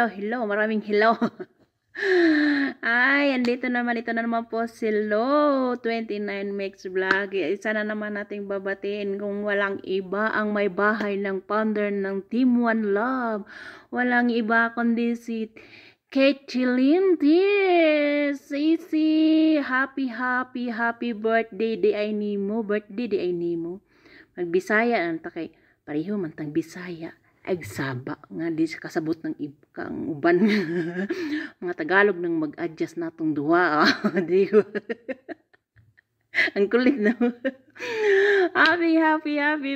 hello, maraming hello. Ay, andito naman, ito na naman po si Lo, 29 Mix Vlog. Isa na naman nating babatiin kung walang iba ang may bahay ng founder ng Team One Love. Walang iba kundi si Katelyn Diaz. Sisi, happy birthday di ay nimo, Magbisaya ang takay, pareho man tang Bisaya. Agsaba nga di sa kasabot ng kang uban. Mga Tagalog nang mag-adjust natong duwa. Di ko. Ang kulit na. Happy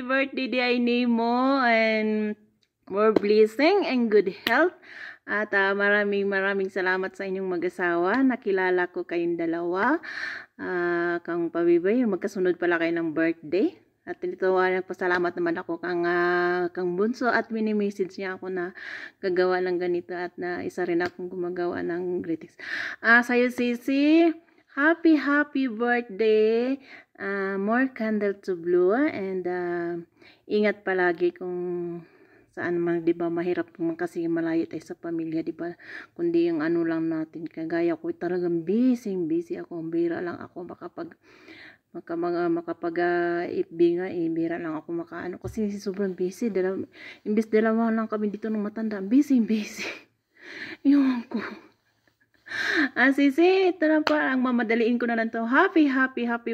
birthday di ay nimo, and more blessing and good health. At maraming salamat sa inyong mag-asawa. Nakilala ko kayong dalawa. Kang Pabibay, magkasunod pala kayo ng birthday. At dito nagpasalamat naman ako kang Bunso, at mini-message niya ako na gagawa ng ganito, at na isa rin akong gumagawa ng greetings. Sa'yo Sisi, happy birthday. More candle to blow, and ingat palagi kung saan man, 'di ba? Mahirap man kasi malayo tayo sa pamilya, 'di ba? Kundi yung ano lang natin, kagaya ko talagang busy ako, bira lang ako FB nga, bira lang ako makaano kasi sobrang busy. Imbes dalawa lang kami dito ng matanda, busy. Yung ko. Sisi, ito na pa, ang mamadaliin ko na lang to. Happy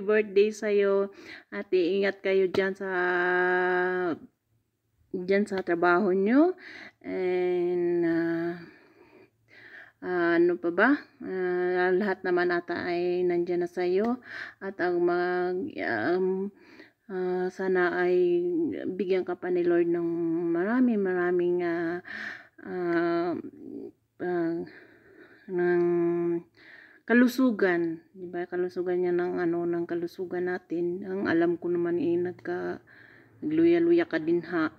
birthday sa'yo. At iingat kayo dyan sa trabaho nyo. And ano pa ba? Lahat naman ata ay nandyan na sa'yo. At ang sana ay bigyan ka pa ni Lord ng maraming ng kalusugan, di ba? Kalusugan niya ng kalusugan natin. Ang alam ko naman nagluya-luya ka din ha.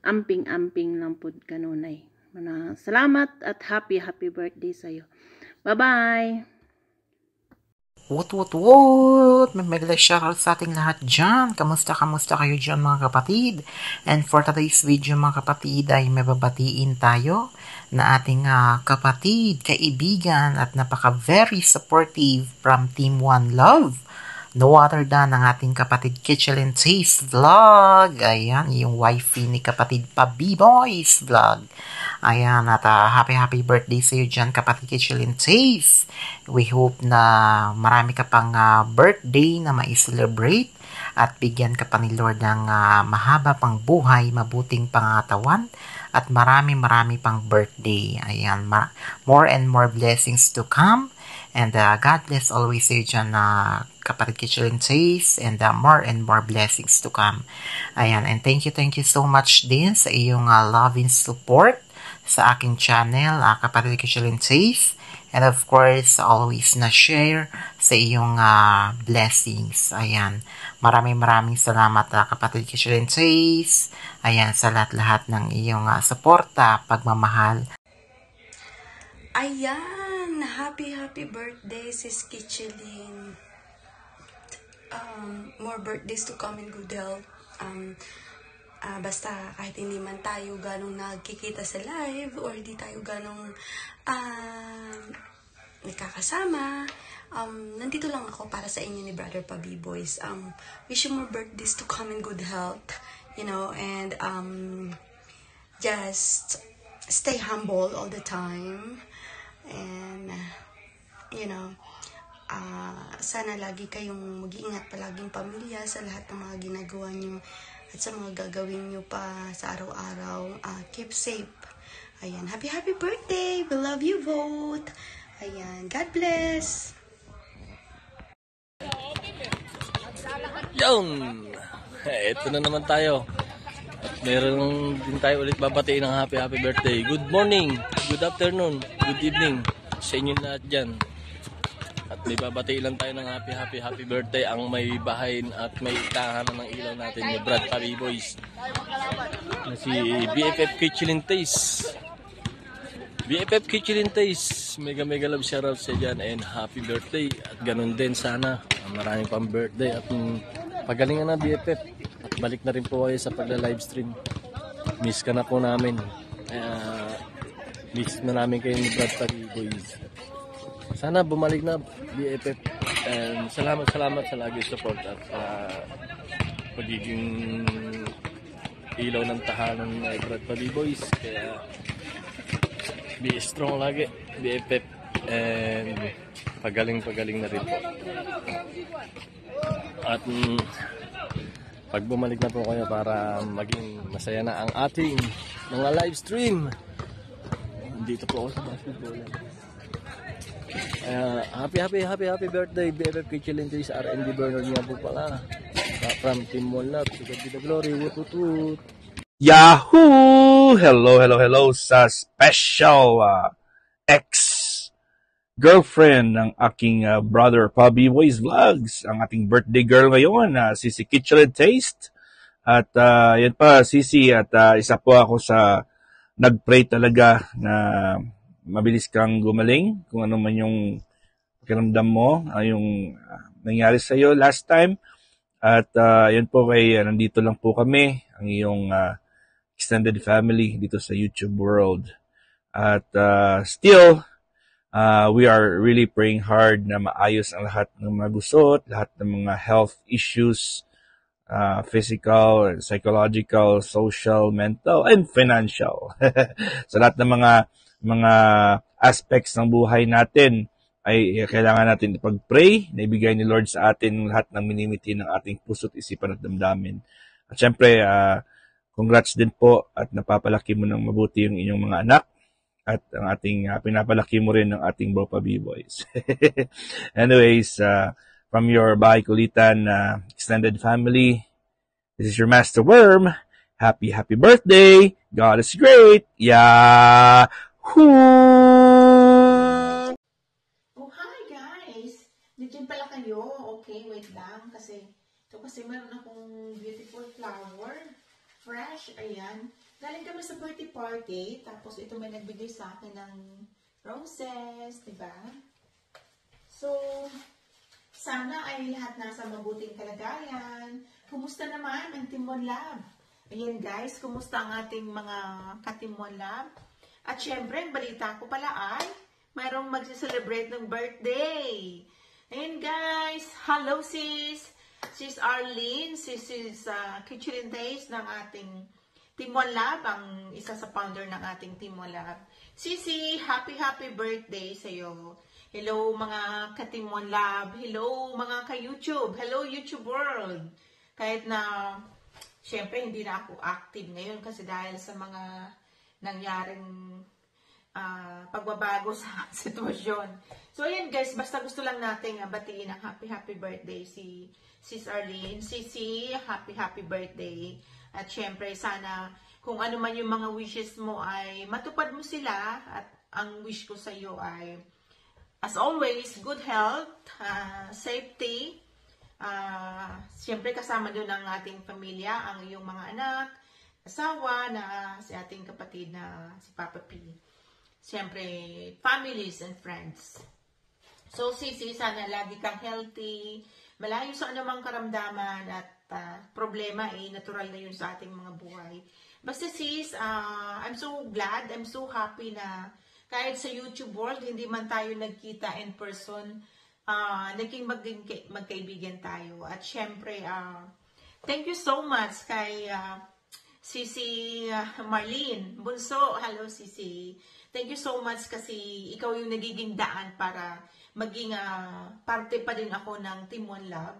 Amping lang pod kanunay. Salamat at happy birthday sa'yo. Bye-bye! What? May shoutout sa ating lahat dyan. Kamusta kayo dyan mga kapatid? And for today's video mga kapatid ay may babatiin tayo na ating kapatid, kaibigan at very supportive from Team One Love. No other than ang ating kapatid Katelyn Diaz Vlog. Ayan, yung wifey ni kapatid Pabiboys Vlog. Ayan, at happy birthday sa iyo dyan, kapatid Katelyn Diaz. We hope na marami ka pang birthday na ma-celebrate at bigyan ka pa ni Lord ng mahaba pang buhay, mabuting pangatawan, at marami pang birthday. Ayan, more and more blessings to come. And God bless always sa iyo dyan, kapatid Katelyn Diaz, and more blessings to come. Ayan, and thank you so much din sa iyong love and support sa aking channel, kapatid Katelyn Diaz. And of course, always na share sa iyong blessings. Ayan, maraming salamat kapatid Katelyn Diaz. Ayan, sa lahat ng iyong suporta, pagmamahal. Ayan, happy birthday sis Katelyn. More birthdays to come in good health. Basta kahit hindi man tayo ganong nagkikita sa live or di tayo ganong nakakasama, nandito lang ako para sa inyo ni Brother Pabiboys. Wish you more birthdays to come in good health, and just stay humble all the time, and sana lagi kayong mag-iingat palaging pamilya sa lahat ng mga ginagawa nyo at sa mga gagawin nyo pa sa araw-araw. Keep safe. Ayan, happy birthday! We love you both! Ayan, God bless! Yun! Ito na naman tayo. At meron din tayo ulit babatiin ng happy birthday. Good morning, good afternoon, good evening sa inyo lahat dyan. At may babati lang tayo ng happy birthday ang may bahay at may tahanan ng ilaw natin ni Brad Pabiboys na si BFF Katelyn Diaz. BFF Katelyn Diaz, mega love shoutout sa dyan, and happy birthday. At ganun din sana, maraming pang birthday at pagalingan ng BFF. At balik na rin po kayo sa pagla-livestream. miss ka na po namin. Miss na namin kayo ni Brad Padi Boys. Sana bumalik na BFF. And salamat sa lagi support at pagiging ilaw ng tahanan ng Brad Padi Boys. Kaya be strong lagi BFF. And pagaling na rin po. At pag bumalik na po kayo para maging masaya na ang ating mga live stream. Dito po ako sa basketball. Happy birthday BFF Kitchen Days R&D Bernard nga po pala. From Team One Love, to God be the glory, wututut. Yahoo! Hello sa special ex-girlfriend ng aking brother Pabi Boys Vlogs. Ang ating birthday girl ngayon, Sisi Kitchen Taste. At yan pa, Sisi, at isa po ako sa nag-pray talaga na mabilis kang gumaling kung ano man yung pakiramdam mo, yung nangyari sa iyo last time. At yan po kay nandito lang po kami, ang iyong extended family dito sa YouTube world. At still, we are really praying hard na maayos ang lahat ng mga gusot, lahat ng mga health issues, physical, psychological, social, mental, and financial. Sa lahat ng mga aspects ng buhay natin ay kailangan natin ipag-pray na ibigay ni Lord sa atin lahat ng minimiti ng ating puso't isipan at damdamin. At syempre, congrats din po at napapalaki mo ng mabuti yung inyong mga anak at ang ating pinapalaki mo rin ng ating Bro Pabi Boys. Anyways, from your Bahay Kulitan extended family, this is your Master Worm. Happy birthday! God is great! Yahoo! Oh, hi guys! Diyan pala kayo. Okay, wait lang. Kasi meron akong beautiful flower. Fresh, ayan. Galing kami sa birthday party. Tapos ito may nagbigay sa akin ng roses, diba? So, sana ay lahat nasa mabuting kalagayan. Kumusta naman ang Timon Lab? Ayan guys, kumusta ang ating mga ka-Timon Lab? At syempre, ang balita ko pala ay mayroong magse-celebrate ng birthday. Ayan guys, hello sis! Sis Arlene, sis is Kitchen Taste ng ating Timon Lab, ang isa sa founder ng ating Timon Lab. Sisi, happy birthday sa'yo. Hello mga ka-Timon Lab, hello mga ka-YouTube, hello YouTube world. Kahit na, syempre hindi na ako active ngayon kasi dahil sa mga nangyaring pagbabago sa sitwasyon. So ayan guys, basta gusto lang nating batiin ang happy birthday si Sis Arlene. Sisi, happy birthday. At syempre sana kung ano man yung mga wishes mo ay matupad mo sila. At ang wish ko sa iyo ay as always, good health, safety. Syempre kasama doon ang ating pamilya, ang iyong mga anak, asawa na si ating kapatid na si Papa P. Siyempre, families and friends. So, Sisi, sana lagi kang healthy, malayo sa anumang karamdaman at problema, natural na yun sa ating mga buhay. Basta sis, I'm so glad, I'm so happy na kahit sa YouTube world, hindi man tayo nagkita in person, naging magkaibigan tayo. At syempre, thank you so much kay Sisi Marlene Bunso. Hello Sisi. Thank you so much kasi ikaw yung nagiging daan para maging parte pa din ako ng Team One Love.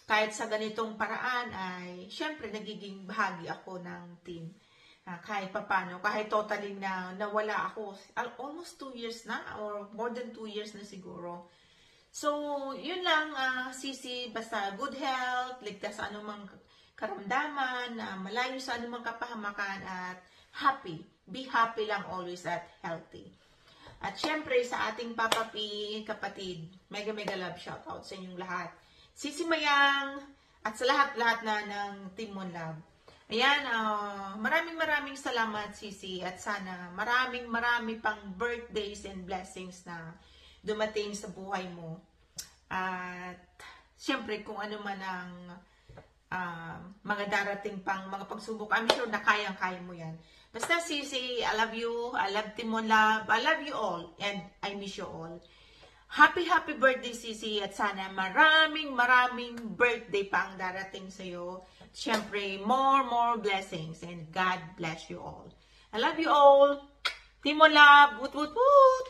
Kahit sa ganitong paraan ay syempre nagiging bahagi ako ng team. Kahit papano, kahit totally na nawala ako, almost 2 years na or more than 2 years na siguro. So, yun lang, Sisi, basta good health, ligtas sa anumang karamdaman, malayo sa anumang kapahamakan at happy. Be happy lang always at healthy. At syempre sa ating Papa P, kapatid, mega love shoutout sa inyong lahat. Sisi Mayang at sa lahat-lahat na ng Team One Love. Ayan, maraming salamat Sisi at sana marami pang birthdays and blessings na dumating sa buhay mo. At syempre kung ano man ang mga darating pang mga pagsubok. I'm sure na kayang-kaya mo yan. Basta Sisi, I love you. I love Timon Love. I love you all. And I miss you all. Happy birthday, Sisi. At sana maraming birthday pa ang darating sa'yo. Siyempre, more blessings. And God bless you all. I love you all. Timon Love. Woot, woot, woot.